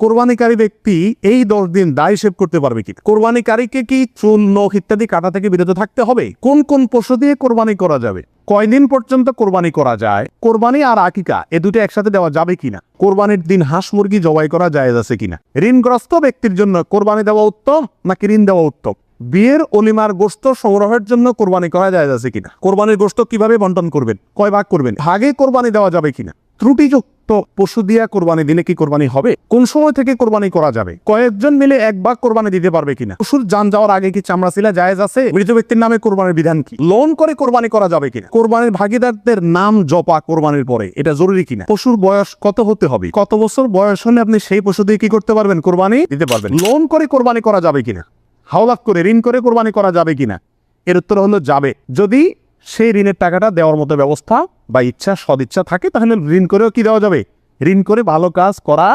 কোরবানিকারী ব্যক্তি এই 10 দিন দায় হিসেব করতে পারবে কি? কোরবানিকারীকে কি চুল, নখ ইত্যাদি কাটা থেকে বিরত থাকতে হবে? কোন কোন পশু দিয়ে কোরবানি করা যাবে? কয়দিন পর্যন্ত কোরবানি করা যায়? কোরবানি আর আকিকা এ দুটো একসাথে দেওয়া যাবে কিনা? কোরবানির দিন হাঁস মুরগি জবাই করা জায়েজ আছে কিনা? ঋণগ্রস্ত ব্যক্তির জন্য কোরবানি দেওয়া উত্তম নাকি ঋণ দেওয়া উত্তম? বিয়ের অলিমার গোশত সংগ্রহের জন্য কোরবানি করা জায়েজ আছে কিনা? কোরবানির গোশত কিভাবে বন্টন করবেন? কয় ভাগ করবেন? ভাগে কোরবানি দেওয়া যাবে কিনা? ত্রুটিযুক্ত পশু দিয়া কোরবানি দিলে কি কোরবানি হবে? কোন সময় থেকে কোরবানি করা যাবে? কয়েকজন মিলে এক ভাগ কোরবানি দিতে পারবে কিনা? পশুর জান যাওয়ার আগে কি চামড়া ছিলা জায়েজ আছে? মৃত ব্যক্তির নামে কোরবানির বিধান কি? লোন করে কোরবানি করা যাবে কিনা? কোরবানির ভাগীদারদের নাম জপা কোরবানির পরে এটা জরুরি কিনা? পশুর বয়স কত হতে হবে? কত বছর বয়স হলে আপনি সেই পশু দিয়ে কি করতে পারবেন? কোরবানি দিতে পারবেন। লোন করে কোরবানি করা যাবে কিনা? হাওলাত করে ঋণ করে কোরবানি করা যাবে কিনা? এর উত্তর হলো যাবে, যদি সেই ঋণের টাকাটা দেওয়ার মতো ব্যবস্থা বা ইচ্ছা সদিচ্ছা থাকে, তাহলে ঋণ করেও কি দেওয়া যাবে? ঋণ করে ভালো কাজ করা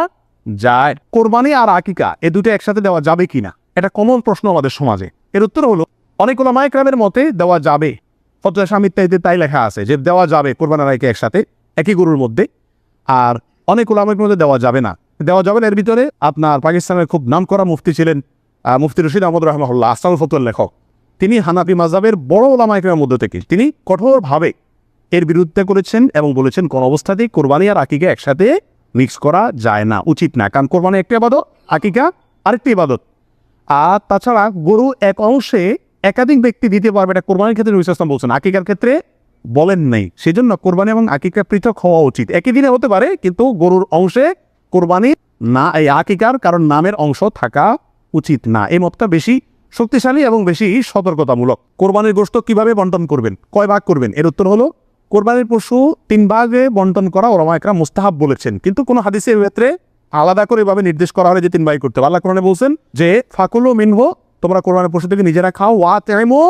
যায়। কোরবানি আর আকিকা এ দুটো একসাথে দেওয়া যাবে কিনা, এটা কমন প্রশ্ন আমাদের সমাজে। এর উত্তর হলো অনেক ওলামায়ে কেরামের মতে দেওয়া যাবে। ফতোয়া শামী ইত্যাদিতে তাই লেখা আছে যে দেওয়া যাবে কোরবানি আর আকিকা একসাথে একই গরুর মধ্যে। আর অনেক ওলামায়ের মধ্যে দেওয়া যাবে না। দেওয়া যাবে না এর ভিতরে আপনার পাকিস্তানের খুব নামকরা মুফতি ছিলেন মুফতি রশিদ আহমদ রাহমাহুল্লাহ, আসলামুল ফতোয়ার লেখক। তিনি হানাফি মাযহাবের বড় ওলামায়ে কেরামের মধ্যে থেকে তিনি কঠোরভাবে এর বিরুদ্ধে করেছেন এবং বলেছেন কোন অবস্থাতেই কোরবানি আর আকিকা একসাথে মিক্স করা যায় না, উচিত না। কারণ কোরবানি একটা ইবাদত, আকিকা আরেকটি ইবাদত। আর তাছাড়া গরু এক অংশে একাধিক ব্যক্তি দিতে পারবে, এটা কোরবানির ক্ষেত্রে নবী সাল্লাল্লাহু আলাইহি ওয়াসাল্লাম বলছেন, আকিকার ক্ষেত্রে বলেন নেই। সেজন্য কোরবানি এবং আকিকা পৃথক হওয়া উচিত। একই দিনে হতে পারে, কিন্তু গরুর অংশে কোরবানি না, এই আকিকার কারণ নামের অংশ থাকা উচিত না। এই মতটা বেশি শক্তিশালী এবং বেশি সতর্কতামূলক। কোরবানির গোশত কিভাবে বন্টন করবেন? কয় ভাগ করবেন? এর উত্তর হলো কোরবানির পশু 3 ভাগে বন্টন করা ওলামায়ে কেরাম মুস্তাহাব বলেছেন, কিন্তু কোন হাদিসের ক্ষেত্রে আলাদা করে এভাবে নির্দেশ করা হলে যে 3 ভাগ করতে হবে। আল্লাহ কোরআনে বলছেন যে ফাকুলু মিনহু, তোমরা কোরবানির পশু থেকে নিজেরা খাও, ওয়া তাইমু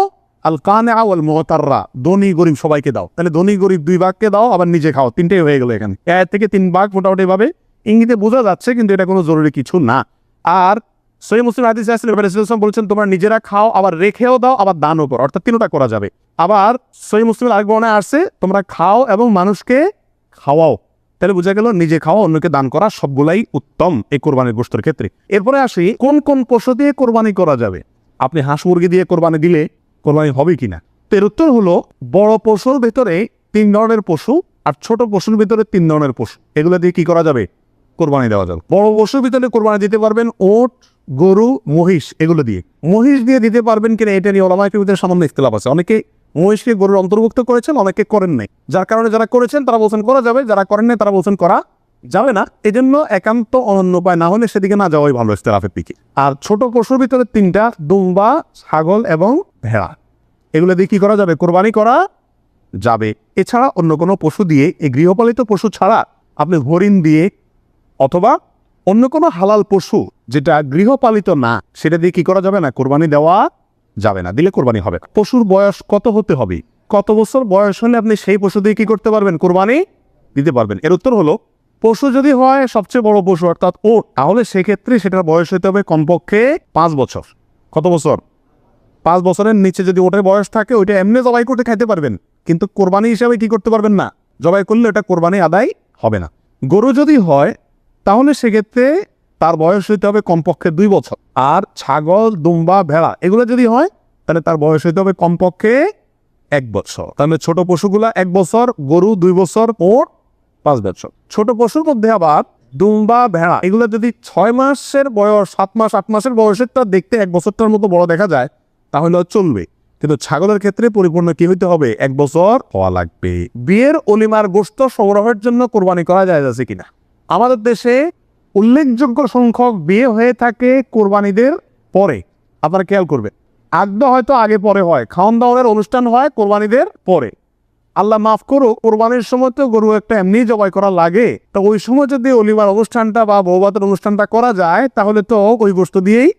আল কানিআ ওয়াল মুতাররা, ধনী গরিব সবাইকে দাও। তাহলে ধনী গরিব 2 ভাগকে দাও, আবার নিজে খাও, 3টাই হয়ে গেল এখানে। এর থেকে 3 ভাগ মোটামুটি ভাবে ইঙ্গিতে বোঝা যাচ্ছে, কিন্তু এটা কোনো জরুরি কিছু না। আর সহিহ মুসলিম হাদিসে আছে রাসূলুল্লাহ সাল্লাল্লাহু আলাইহি ওয়াসাল্লাম বলেছেন তোমরা নিজেরা খাও, আবার রেখেও দাও, আবার দানও করো, অর্থাৎ 3টা করা যাবে। আবার সহিহ মুসলিমের আরেক বর্ণনায় আসছে তোমরা খাও এবং মানুষকে খাওয়াও। তাহলে বোঝা গেল নিজে খাওয়া অন্যকে দান করা সবগুলাই উত্তম এই কোরবানির গোশতের ক্ষেত্রে। এরপরে আসি কোন কোন পশু দিয়ে কোরবানি করা যাবে। আপনি হাঁস মুরগি দিয়ে কোরবানি দিলে কোরবানি হবে কিনা? এর উত্তর হলো বড় পশুর ভেতরে 3 ধরনের পশু আর ছোট পশুর ভিতরে 3 ধরনের পশু, এগুলো দিয়ে কি করা যাবে? কোরবানি দেওয়া যাবে। বড় পশুর ভিতরে কোরবানি দিতে পারবেন ওট, গরু, মহিষ, এগুলো দিয়ে। মহিষ দিয়ে দিতে পারবেন কিনা এটা নিয়ে ওলামায়ে কেরামের সামান্য ইখতিলাফ আছে। অনেকে মহিষকে গরুর অন্তর্ভুক্ত করেছেন, অনেকে করেন নাই। যার কারণে যারা করেছেন তারা বলছেন করা যাবে, যারা করেন নাই তারা বলছেন করা যাবে না। এজন্য একান্ত অনন্য উপায় না হলে সেদিকে না যাওয়াই ভালো ইখতিলাফের দিকে। আর ছোট পশুর ভিতরে 3টা, দুম্বা, ছাগল এবং ভেড়া, এগুলো দিয়ে কি করা যাবে? কোরবানি করা যাবে। এছাড়া অন্য কোনো পশু দিয়ে, এই গৃহপালিত পশু ছাড়া আপনি হরিণ দিয়ে অথবা অন্য কোনো হালাল পশু যেটা গৃহপালিত না, সেটা দিয়ে কি করা যাবে না? কোরবানি দেওয়া যাবে না, দিলে কোরবানি হবে। পশুর বয়স কত হতে হবে? কত বছর বয়স হলে আপনি সেই পশু দিয়ে কি করতে পারবেন? কোরবানি দিতে পারবেন। এর উত্তর হলো পশু যদি হয় সবচেয়ে বড় পশু অর্থাৎ ওট, তাহলে সেক্ষেত্রে সেটার বয়স হতে হবে কমপক্ষে 5 বছর। কত বছর? 5 বছরের নিচে যদি ওটের বয়স থাকে ওইটা এমনি জবাই করতে খাইতে পারবেন, কিন্তু কোরবানি হিসাবে কি করতে পারবেন না, জবাই করলে ওটা কোরবানি আদায় হবে না। গরু যদি হয় তাহলে সেক্ষেত্রে তার বয়স হইতে হবে কমপক্ষে 2 বছর। আর ছাগল, দুম্বা, ভেড়া এগুলো যদি হয় তাহলে তার বয়স হইতে হবে কমপক্ষে 1 বছর। তাহলে ছোট পশুগুলা 1 বছর, গরু 2 বছর, ওট 5 বছর। ছোট পশুর মধ্যে আবার দুম্বা, ভেড়া এগুলো যদি 6 মাসের বয়স, 7 মাস, 8 মাসের বয়সেরটা দেখতে 1 বছরটার মতো বড় দেখা যায় তাহলে চলবে, কিন্তু ছাগলের ক্ষেত্রে পরিপূর্ণ কি হইতে হবে? 1 বছর হওয়া লাগবে। বিয়ের অলিমার গোশত সংগ্রহের জন্য কোরবানি করা যায় আছে কিনা? আমাদের দেশে উল্লেখযোগ্য সংখ্যক বিয়ে হয়ে থাকে কোরবানিদের পরে। আপনারা খেয়াল করবেন, আগদা হয়তো আগে পরে হয়, খাওয়ান দাওয়ানের অনুষ্ঠান হয় কোরবানিদের পরে। আল্লাহ মাফ করুক, কোরবানির সময় তো গরু একটা এমনি জবাই করা লাগে, তো ওই সময় যদি অলিমার অনুষ্ঠানটা বা বৌভাতের অনুষ্ঠানটা করা যায় তাহলে তো ওই গোশত দিয়েই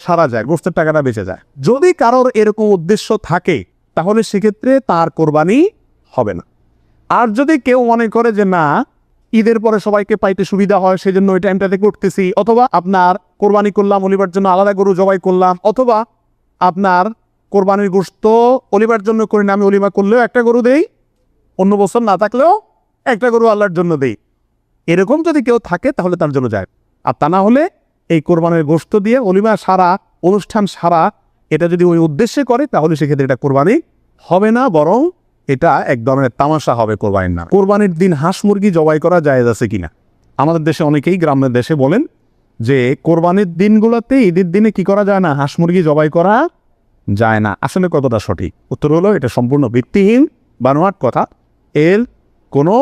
সারা যায়, গোশতের টাকাটা বেঁচে যায়। যদি কারোর এরকম উদ্দেশ্য থাকে তাহলে সেক্ষেত্রে তার কোরবানি হবে না। আর যদি কেউ মনে করে যে না ঈদের পরে সবাইকে পাইতে সুবিধা হয় সেজন্য ওই টাইমটাতে করতেছি, অথবা আপনার কোরবানি করলাম অলিবার জন্য আলাদা গরু জবাই করলাম, অথবা আপনার কোরবানির গোশত অলিবার জন্য করি না, আমি অলিমা করলেও একটা গরু দেই, অন্য বছর না থাকলেও একটা গরু আল্লাহর জন্য দেই, এরকম যদি কেউ থাকে তাহলে তার জন্য যায়। আর তা না হলে এই কোরবানির গোশত দিয়ে অলিমা সারা অনুষ্ঠান সারা এটা যদি ওই উদ্দেশ্যে করে তাহলে সেক্ষেত্রে এটা কোরবানি হবে না, বরং এটা এক ধরনের তামাশা হবে কোরবানির নাম। কোরবানির দিন হাঁস মুরগি জবাই করা জায়েজ আছে কিনা? আমাদের দেশে অনেকেই গ্রামের দেশে বলেন যে কোরবানির দিনগুলোতে ঈদের দিনে কি করা যায় না, হাঁস মুরগি জবাই করা যায় না। আসলে কতটা সঠিক? উত্তর হলো এটা সম্পূর্ণ ভিত্তিহীন বানোয়াট কথা। এর কোনো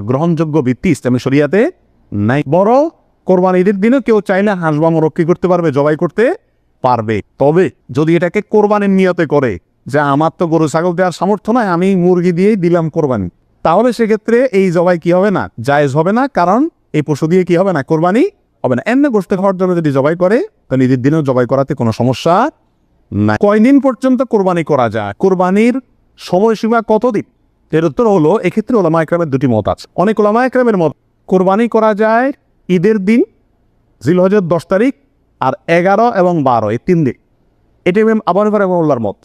গ্রহণযোগ্য ভিত্তি ইসলামী শরিয়াতে নাই। বড় কোরবানি ঈদের দিনে কেউ চাইলে হাঁস বা মোরগ কি করতে পারবে, জবাই করতে পারবে। তবে যদি এটাকে কোরবানির নিয়তে করে যে আমার তো গরু ছাগল দেওয়ার সামর্থ্য নাই, আমি মুরগি দিয়েই দিলাম কোরবানি, তাহলে সেক্ষেত্রে এই জবাই কি হবে না, জায়েজ হবে না। কারণ এই পশু দিয়ে কি হবে না, কোরবানি হবে না। এমনি গোশত খাওয়ার জন্য যদি জবাই করে তাহলে ঈদের দিনেও জবাই করাতে কোনো সমস্যা নাই। কয়দিন পর্যন্ত কোরবানি করা যায়? কোরবানির সময়সীমা কতদিন? এর উত্তর হলো এক্ষেত্রে ওলামা একরামের দুটি মত আছে। অনেক ওলামা একরামের মত কোরবানি করা যায় ঈদের দিন, জিলহজের 10 তারিখ, আর 11 এবং 12 এই 3 দিন। এটি ইমাম আবু হানিফা রাহিমাহুল্লাহর মত।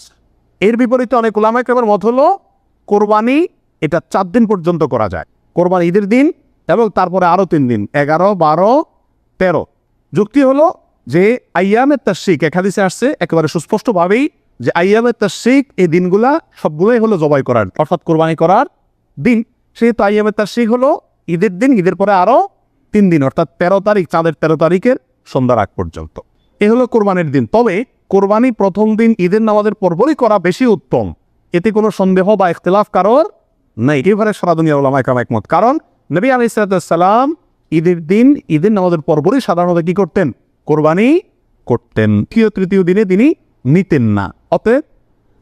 এর বিপরীতে অনেক ওলামা একরামের মত হলো কোরবানি এটা 4 দিন পর্যন্ত করা যায়। কোরবানি ঈদের দিন এবং তারপরে আরও 3 দিন, 11, 12, 13। যুক্তি হলো যে আইয়ামে তাশরিক, এক হাদিসে আসছে একেবারে সুস্পষ্টভাবেই যে আইয়ামে তাশরিক এই দিনগুলা সবগুলোই হলো জবাই করার অর্থাৎ কোরবানি করার দিন। সেহেতু আইয়ামে তাশরিক হলো ঈদের দিন, ঈদের পরে আরও 3 দিন অর্থাৎ 13 তারিখ, চাঁদের 13 তারিখের সন্ধ্যার আগ পর্যন্ত। এ হলো কোরবানির দিন। তবে কোরবানি প্রথম দিন ঈদের নামাজের পরপরই করা বেশি উত্তম, এতে কোনো সন্দেহ বা ইখতিলাফ কারোর নাই। এবারে সারা দুনিয়ার উলামায়ে কেরাম একমত। কারণ নবী আলাইহিস সালাম ঈদের দিন ঈদের নামাজের পরপরই সাধারণত কি করতেন, কোরবানি করতেন। তৃতীয় দিনে তিনি নিতেন না। অতএব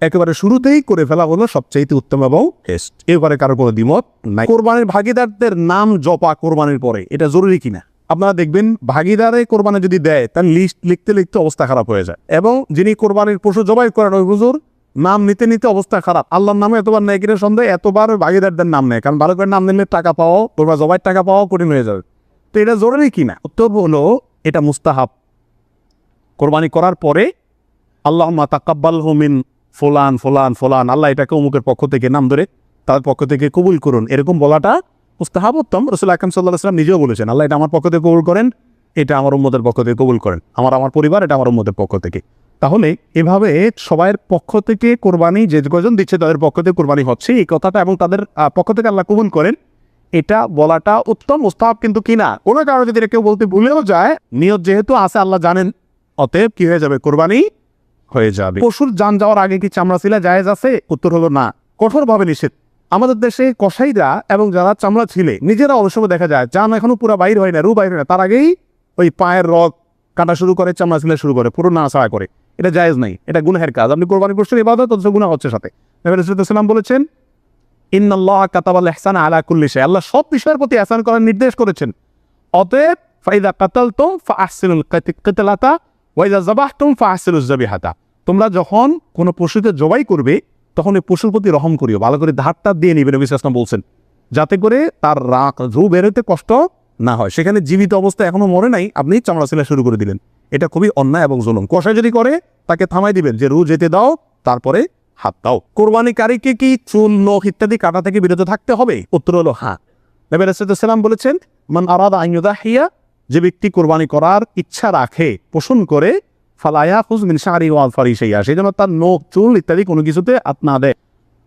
একেবারে শুরুতেই করে ফেলা হলো সবচাইতে উত্তম এবং বেস্ট। এবারে কারো কোনো দ্বিমত নাই। কোরবানির ভাগিদারদের নাম জপা কোরবানির পরে এটা জরুরি কিনা? আপনারা দেখবেন ভাগিদারে কোরবানি যদি দেয় তার লিস্ট লিখতে লিখতে অবস্থা খারাপ হয়ে যায়, এবং যিনি কোরবানির পশু জবাই করেন ওই হুজুর নাম নিতে নিতে অবস্থা খারাপ। আল্লাহর নামে এতবার নেয় কিনা সন্দেহ, এতবার ভাগিদারদের নাম নেয়। কারণ ভালো করে নাম নিলে টাকা পাওয়া, কোরবানি জবাইয়ের টাকা পাওয়া কঠিন হয়ে যাবে। তো এটা জরুরি কিনা? উত্তর হলো এটা মুস্তাহাব। কোরবানি করার পরে আল্লাহুম্মা তাকাব্বালহু মিন ফুলান ফুলান ফুলান, আল্লাহ এটাকে অমুকের পক্ষ থেকে নাম ধরে তার পক্ষ থেকে কবুল করুন, এরকম বলাটা মুস্তাহাব উত্তম। রাসূল আকরাম সাল্লাল্লাহু আলাইহি ওয়াসাল্লাম নিজেও বলেছেন আল্লাহ এটা আমার পক্ষ থেকে কবুল করেন, এটা আমার উম্মতের পক্ষ থেকে কবুল করেন, আমার পরিবার এটা আমার উম্মতের পক্ষ থেকে। তাহলে এভাবে সবাইয়ের পক্ষ থেকে কোরবানি যে কজন দিচ্ছে তাদের পক্ষ থেকে কোরবানি হচ্ছে এই কথাটা, এবং তাদের পক্ষ থেকে আল্লাহ কবুল করেন, এটা বলাটা উত্তম, মুস্তাহাব কিন্তু কিনা। কোনো কারণে যদি কেউ বলতে ভুলেও যায়, নিয়ত যেহেতু আছে আল্লাহ জানেন, অতএব কি হয়ে যাবে, কোরবানি হয়ে যাবে। পশুর জান যাওয়ার আগে কি চামড়া ছিলা জায়েজ আছে? উত্তর হলো না, কঠোরভাবে নিষেধ। আমাদের দেশে কসাইরা এবং যারা চামড়া ছিলে নিজেরা অবশ্য দেখা যায় জান এখনো পুরো বাইর হয় না, রু বাইর হয় না, তার আগেই ওই পায়ের রগ কাটা শুরু করে, চামড়া ছিলা শুরু করে, পুরো নাড়াচাড়া করে। এটা জায়েজ নাই, এটা গুনাহের কাজ। আপনি কোরবানি করছেন ইবাদত, অথচ গুনাহ হচ্ছে সাথে। নবী রাসূলুল্লাহ সাল্লাল্লাহু আলাইহি ওয়াসাল্লাম বলেছেন ইন্নাল্লাহা কাতাবাল ইহসানা আলা কুল্লি শাই, আল্লাহ সব বিষয়ের প্রতি ইহসান করার নির্দেশ করেছেন। অতএব ফাইদা কাতালতুম ফাআহসিনুল কিতলাতা ওয়া ইযা যাবাহতুম ফাআহসিনুজ যাবিহাতা, তোমরা যখন কোনো পশুকে জবাই করবে তখন এই পশুর প্রতি রহম করিও, ভালো করে ধারটা দিয়ে নিবে, নবী সাল্লাল্লাহু আলাইহি ওয়াসাল্লাম বলছেন, যাতে করে তার রু বেরোতে কষ্ট না হয়। সেখানে জীবিত অবস্থায় এখনো মরে নাই, আপনি চামড়া ছিলা শুরু করে দিলেন, এটা খুবই অন্যায় এবং জুলুম। কসাই যদি করে তাকে থামাই দিবেন যে রু যেতে দাও, তারপরে হাত দাও। কোরবানিকারীকে কি চুল, নখ ইত্যাদি কাটা থেকে বিরত থাকতে হবে? উত্তর হলো হ্যাঁ। নবী রাসূলুল্লাহ সাল্লাল্লাহু আলাইহি ওয়াসাল্লাম বলেছেন মান আরাদা আন ইউযাহিয়া, যে ব্যক্তি কোরবানি করার ইচ্ছা রাখে, পোষণ করে, ফালা ইয়াখুয মিন শা'রি ওয়া আযফারি শাইআ, সেজন্য তার নখ, চুল ইত্যাদি কোনো কিছুতে হাত না দেয়।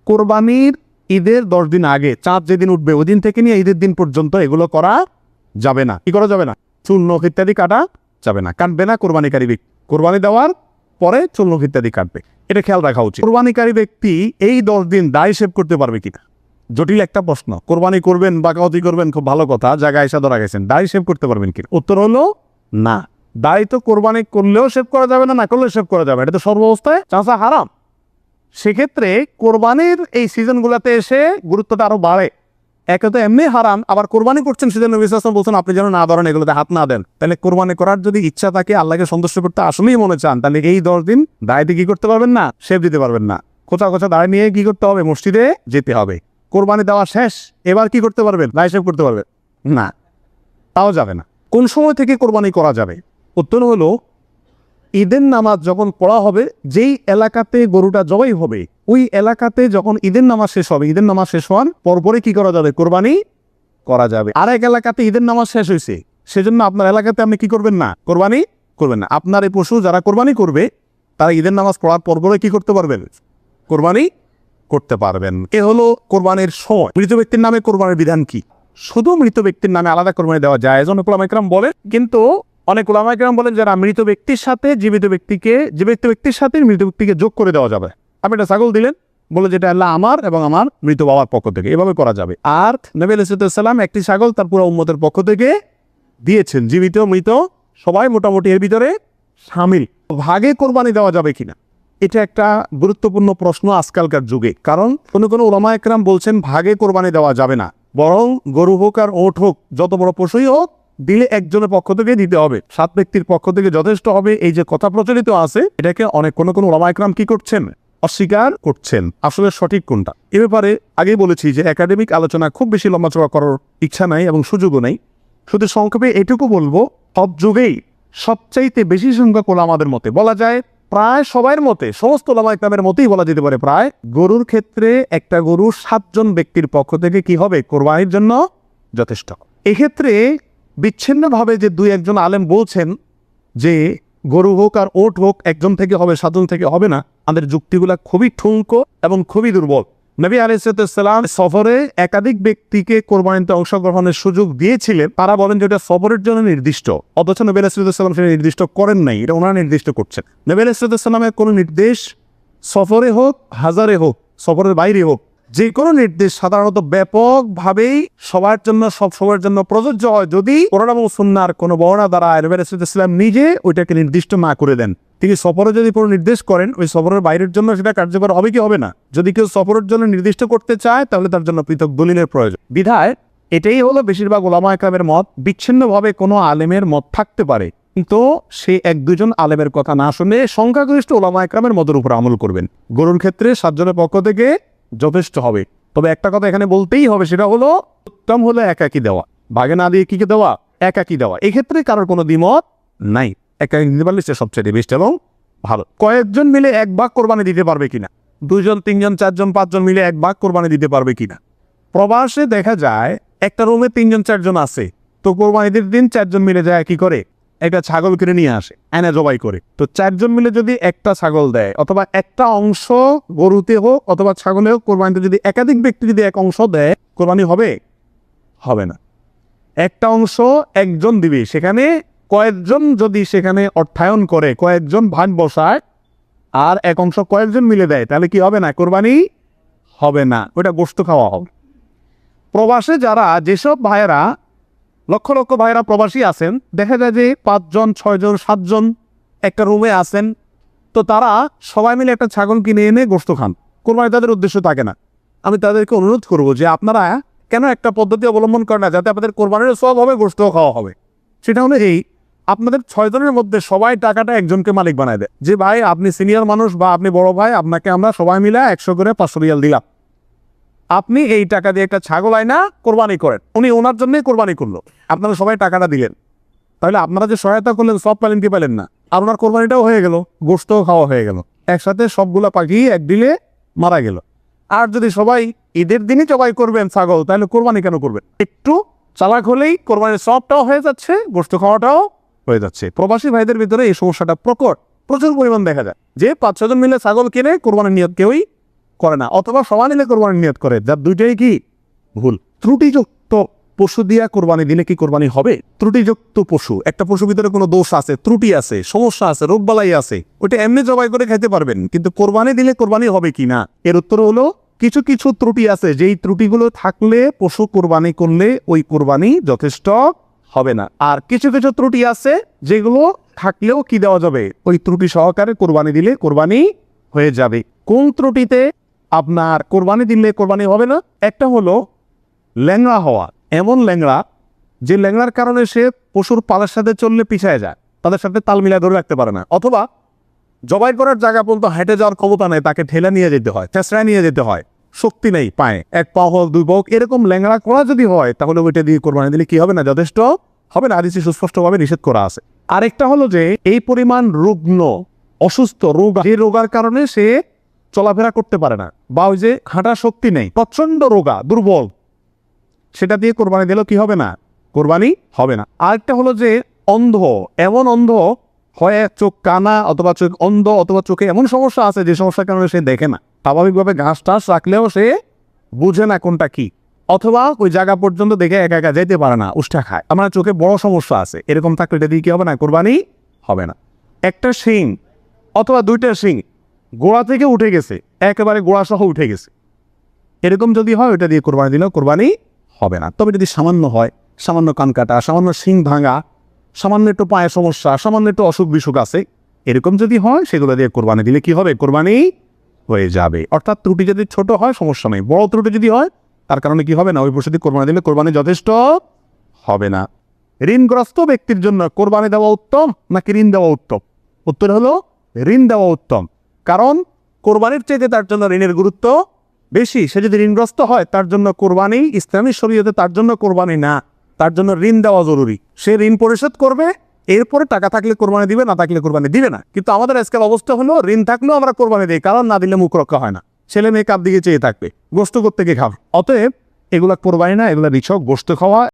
কোরবানির ঈদের 10 দিন আগে, চাঁদ যেদিন উঠবে ওই দিন থেকে নিয়ে ঈদের দিন পর্যন্ত এগুলো করা যাবে না। কি করা যাবে না? চুল, নখ ইত্যাদি কাটা যাবে না, কাটবে না কোরবানিকারী ব্যক্তি। কোরবানি দেওয়ার পরে চুল, নখ ইত্যাদি কাটবে, এটা খেয়াল রাখা উচিত। কোরবানিকারী ব্যক্তি এই 10 দিন দায় সেভ করতে পারবে কিনা? জটিল একটা প্রশ্ন। কোরবানি করবেন, বাকাওয়াতি করবেন, খুব ভালো কথা, জায়গায় এসে ধরা গেছেন, দায় সেভ করতে পারবেন কিনা? উত্তর হলো না। দায় তো কোরবানি করলেও সেভ করা যাবে না, না করলেও সেভ করা যাবে, এটা তো সর্বাবস্থায় চাঁচা হারাম। সেক্ষেত্রে কোরবানির এই সিজনগুলোতে এসে গুরুত্বটা আরো বাড়ে। একে তো এমনি হারাম, আবার কোরবানি করছেন সেজন্য নবী সাল্লাল্লাহু আলাইহি ওয়াসাল্লাম বলছেন আপনি যেন না ধরেন, এগুলোতে হাত না দেন। তাহলে কোরবানি করার যদি ইচ্ছা থাকে, আল্লাহকে সন্তুষ্ট করতে আসলেই মনে চান, তাহলে এই 10 দিন দায়িত্ব কি করতে পারবেন না, সেভ দিতে পারবেন না। কোচা কোচা দাঁড়িয়ে নিয়ে কি করতে হবে, মসজিদে যেতে হবে। কোরবানি দেওয়া শেষ, এবার কি করতে পারবেন, দায় সেভ করতে পারবেন না, তাও যাবে না। কোন সময় থেকে কোরবানি করা যাবে? উত্তর হলো ঈদের নামাজ যখন পড়া হবে, যেই এলাকাতে গরুটা জবাই হবে ওই এলাকাতে যখন ঈদের নামাজ শেষ হবে, ঈদের নামাজ শেষ হওয়ার পরপরে কি করা যাবে, কোরবানি করা যাবে। আরেক এলাকাতে ঈদের নামাজ শেষ হয়েছে, সেজন্য আপনার এলাকাতে আপনি কি করবেন না, কোরবানি করবেন না। আপনার এই পশু যারা কোরবানি করবে তারা ঈদের নামাজ পড়ার পরে কি করতে পারবেন, কোরবানি করতে পারবেন। এ হলো কোরবানির সময়। মৃত ব্যক্তির নামে কোরবানির বিধান কি? শুধু মৃত ব্যক্তির নামে আলাদা কোরবানি দেওয়া যায় অনেক উলামা ইকরাম বলেন, কিন্তু অনেক উলামা ইকরাম বলেন যারা মৃত ব্যক্তির সাথে জীবিত ব্যক্তির সাথে মৃত ব্যক্তিকে যোগ করে দেওয়া যাবে। আপনি একটা ছাগল দিলেন, বলে যেটা আল্লাহ আমার এবং আমার মৃত বাবার পক্ষ থেকে, এভাবে করা যাবে। আর নবী আলাইহিস সালাম একটি ছাগল তার পুরো উম্মতের পক্ষ থেকে দিয়েছেন, জীবিত মৃত সবাই মোটামুটি এর ভিতরে শামিল। ভাগে কোরবানি দেওয়া যাবে কিনা, এটা একটা গুরুত্বপূর্ণ প্রশ্ন আজকালকার যুগে। কারণ কোনো উলামা একরাম বলছেন ভাগে কোরবানি দেওয়া যাবে না, বরং গরু হোক আর ওট হোক, যত বড় পশুই হোক, দিলে একজনের পক্ষ থেকে দিতে হবে, 7 ব্যক্তির পক্ষ থেকে যথেষ্ট হবে। এই যে কথা প্রচলিত আছে, এটাকে অনেক কোনো উলামা একরাম কি করছেন, অস্বীকার করছেন। আসলে সঠিক কোনটা, এ ব্যাপারে আগেই বলেছি যে একাডেমিক আলোচনা খুব বেশি লম্বাচড়া করার ইচ্ছা নাই এবং সুযোগও নেই। শুধু সংক্ষেপে এটুকু বলবো, সব যুগেই সবচাইতে বেশি সংখ্যক ওলামাদের মতে, বলা যায় প্রায় সবার মতে, সমস্ত ওলামা ইকরামের মতেই বলা যেতে পারে প্রায়, গরুর ক্ষেত্রে একটা গরু 7 জন ব্যক্তির পক্ষ থেকে কি হবে, কোরবানির জন্য যথেষ্ট। এক্ষেত্রে বিচ্ছিন্নভাবে যে 2-1 জন আলেম বলছেন যে গরু হোক আর ওট হোক একজন থেকে হবে, 7 জন থেকে হবে না, আমাদের যুক্তিগুলা খুবই ঠুনকো এবং খুবই দুর্বল। নবী আলাইহিস সালাম সফরে একাধিক ব্যক্তিকে কোরবানিতে অংশগ্রহণের সুযোগ দিয়েছিলেন। তারা বলেন যে এটা সফরের জন্য নির্দিষ্ট, অথচ নবী আলাইহিস সালাম সেটা নির্দিষ্ট করেন নাই, এটা ওনারা নির্দিষ্ট করছেন। নবী আলাইহিস সালামের কোনো নির্দেশ সফরে হোক, হাজারে হোক, সফরের বাইরে হোক, যে কোনো নির্দেশ সাধারণত ব্যাপকভাবেই সবার জন্য সব সময়ের জন্য প্রযোজ্য হয় যদি কোরআন এবং সুন্নাহর কোনো বর্ণনা দ্বারা নবী আলাইহিস সালাম নিজে ওইটাকে নির্দিষ্ট না করে দেন। তিনি সফরে যদি কোনো নির্দেশ করেন, ওই সফরের বাইরের জন্য সেটা কার্যকর হবে কি হবে না। যদি কেউ সফরের জন্য নির্দিষ্ট করতে চায় তাহলে তার জন্য পৃথক দলিলের প্রয়োজন। বিধায় এটাই হলো বেশিরভাগ ওলামা একরামের মত। বিচ্ছিন্নভাবে কোনো আলেমের মত থাকতে পারে, কিন্তু সে 1-2 জন আলেমের কথা না শুনে সংখ্যাগরিষ্ঠ ওলামা একরামের মতের উপর আমল করবেন। গরুর ক্ষেত্রে 7 জনের পক্ষ থেকে যথেষ্ট হবে। তবে একটা কথা এখানে বলতেই হবে, সেটা হলো উত্তম হলো একাকি দেওয়া, ভাগে না দিয়ে কি দেওয়া, একাকি দেওয়া। এক্ষেত্রে কারোর কোনো দ্বিমত নাই, একাকি দিতে পারলে সে সবচেয়ে বেস্ট এবং ভালো। কয়েকজন মিলে 1 ভাগ কোরবানি দিতে পারবে কিনা, 2 জন 3 জন 4 জন 5 জন মিলে 1 ভাগ কোরবানি দিতে পারবে কিনা। প্রবাসে দেখা যায় একটা রুমে 3 জন 4 জন আছে, তো কোরবানিদের দিন 4 জন মিলে যায় কি করে, একটা ছাগল কিনে নিয়ে আসে, এনে জবাই করে। তো 4 জন মিলে যদি একটা ছাগল দেয়, অথবা একটা অংশ গরুতে হোক অথবা ছাগলে হোক, কোরবানিতে যদি একাধিক ব্যক্তি যদি এক অংশ দেয়, কোরবানি হবে, হবে না। একটা অংশ একজন দিবে, সেখানে কয়েকজন যদি সেখানে অর্থায়ন করে, কয়েকজন ভাগ বসায়, আর এক অংশ কয়েকজন মিলে দেয়, তাহলে কি হবে না, কোরবানি হবে না, ওটা গোশত খাওয়া হবে। প্রবাসে যারা যেসব ভাইয়েরা, লক্ষ লক্ষ ভাইয়েরা প্রবাসী আছেন, দেখা যায় যে 5 জন 6 জন 7 জন একটা রুমে আছেন, তো তারা সবাই মিলে একটা ছাগল কিনে এনে গোশত খান, কোরবানি তাদের উদ্দেশ্য থাকে না। আমি তাদেরকে অনুরোধ করবো যে আপনারা কেন একটা পদ্ধতি অবলম্বন করেন না, যাতে আপনাদের কোরবানির সব হবে, গোশত খাওয়া হবে। সেটা হলো এই, আপনাদের 6 জনের মধ্যে সবাই টাকাটা একজনকে মালিক বানায় দেয়, যে ভাই আপনি সিনিয়র মানুষ বা আপনি বড় ভাই, আপনাকে আমরা সবাই মিলে 100 করে 500 রিয়াল দিলাম, আপনি এই টাকা দিয়ে একটা ছাগল আয়না কোরবানি করেন। উনি ওনার জন্যই কোরবানি করলো, আপনারা সবাই টাকাটা দিলেন, তাহলে আপনারা যে সহায়তা করলেন সব পেলেন কি পেলেন না, আর ওনার কোরবানিটাও হয়ে গেল, গোশতও খাওয়া হয়ে গেল, একসাথে সবগুলা পাখি এক দিলে মারা গেল। আর যদি সবাই ঈদের দিনই জবাই করবেন ছাগল, তাহলে কোরবানি কেন করবেন? একটু চালাক হলেই কোরবানির সবটাও হয়ে যাচ্ছে, গোশত খাওয়াটাও হয়ে যাচ্ছে। প্রবাসী ভাইদের ভিতরে এই সমস্যাটা প্রচুর পরিমাণ দেখা যায়, যে 5-6 জন মিলে ছাগল কিনে কোরবানির নিয়ত কেউই করে না, অথবা সবাই মিলে কোরবানির নিয়ত করে, যার দুইটাই কি ভুল। ত্রুটিযুক্ত পশু দিয়া কোরবানি দিলে কি কোরবানি হবে? ত্রুটিযুক্ত পশু, একটা পশুর ভিতরে কোনো দোষ আছে, ত্রুটি আছে, সমস্যা আছে, রোগবালাই আছে, ওইটা এমনি জবাই করে খাইতে পারবেন, কিন্তু কোরবানি দিলে কোরবানি হবে কি না, এর উত্তর হলো কিছু কিছু ত্রুটি আছে, যেই ত্রুটিগুলো থাকলে পশু কোরবানি করলে ওই কোরবানি যথেষ্ট হবে না। আর কিছু কিছু ত্রুটি আছে যেগুলো থাকলেও কি দেওয়া যাবে, ওই ত্রুটি সহকারে কোরবানি দিলে কোরবানি হয়ে যাবে। কোন ত্রুটিতে আপনার কোরবানি দিলে কোরবানি হবে না? একটা হলো ল্যাংড়া হওয়া, এমন ল্যাংড়া যে ল্যাংড়ার কারণে সে পশুর পালের সাথে চললে পিছায় যায়, তাদের সাথে তাল মিলা ধরে রাখতে পারে না, অথবা জবাই করার জায়গা পর্যন্ত হেঁটে যাওয়ার ক্ষমতা নেই, তাকে ঠেলে নিয়ে যেতে হয়, চেঁচড়ায় নিয়ে যেতে হয়, শক্তি নেই পায়ে, 1 পা হোক 2 পা হোক, এরকম ল্যাংড়া করা যদি হয়, তাহলে ওইটা দিয়ে কোরবানি দিলে কি হবে না, যথেষ্ট হবে না, হাদিসে সুস্পষ্টভাবে নিষেধ করা আছে। আরেকটা হলো যে এই পরিমাণ রুগ্ন, অসুস্থ, রোগ, যে রোগার কারণে সে চলাফেরা করতে পারে না, বা ওই যে হাঁটার শক্তি নেই, প্রচন্ড রোগা, দুর্বল, সেটা দিয়ে কোরবানি দিলেও কি হবে না, কোরবানি হবে না। আরেকটা হলো যে অন্ধ, এমন অন্ধ হয় চোখ কানা অথবা চোখ অন্ধ অথবা চোখে এমন সমস্যা আছে যে সমস্যার কারণে সে দেখে না, স্বাভাবিকভাবে ঘাস টাস রাখলেও সে বুঝে না কোনটা কি, অথবা ওই জায়গা পর্যন্ত দেখে একা একা যেতে পারে না, উষ্টা খায়, আমার চোখে বড় সমস্যা আছে, এরকম থাকলে এটা দিয়ে কি হবে না? কোরবানি হবে না। একটা শিং অথবা দুইটা শিং গোড়া থেকে উঠে গেছে, একেবারে গোড়া সহ উঠে গেছে, এরকম যদি হয় ওইটা দিয়ে কোরবানি দিলেও কোরবানি হবে না। তবে যদি সামান্য হয়, সামান্য কান কাটা, সামান্য শিং ভাঙা, সামান্য একটু পায়ে সমস্যা, সামান্য একটু অসুখ বিসুখ আছে, এরকম যদি হয় সেগুলো দিয়ে কোরবানি দিলে কি হবে? কোরবানি হয়ে যাবে। অর্থাৎ ত্রুটি যদি ছোট হয় সমস্যা নেই, বড় ত্রুটি যদি হয় তার কারণে কি হবে না? ওই পশু দিয়ে কোরবানি দিলে কোরবানি যথেষ্ট হবে না। ঋণগ্রস্ত ব্যক্তির জন্য কোরবানি দেওয়া উত্তম নাকি ঋণ দেওয়া উত্তম? উত্তর হলো ঋণ দেওয়া উত্তম। কারণ কোরবানির চাইতে তার জন্য ঋণের গুরুত্ব বেশি। সে যদি ঋণগ্রস্ত হয় তার জন্য কোরবানি ইসলামী শরীয়তে তার জন্য কোরবানি না, তার জন্য ঋণ দেওয়া জরুরি। সে ঋণ পরিশোধ করবে, এরপরে টাকা থাকলে কোরবানি দিবে, না থাকলে কোরবানি দিবে না। কিন্তু আমাদের আজকাল অবস্থা হলো ঋণ থাকলেও আমরা কোরবানি দিই, কারণ না দিলে মুখ রক্ষা হয় না, ছেলে মেয়ে কাপ দিকে চেয়ে থাকবে, গোস্ত করতে গিয়ে খাবে। অতএব এগুলা কোরবানি না, এগুলা রিছক গোস্ত খাওয়া।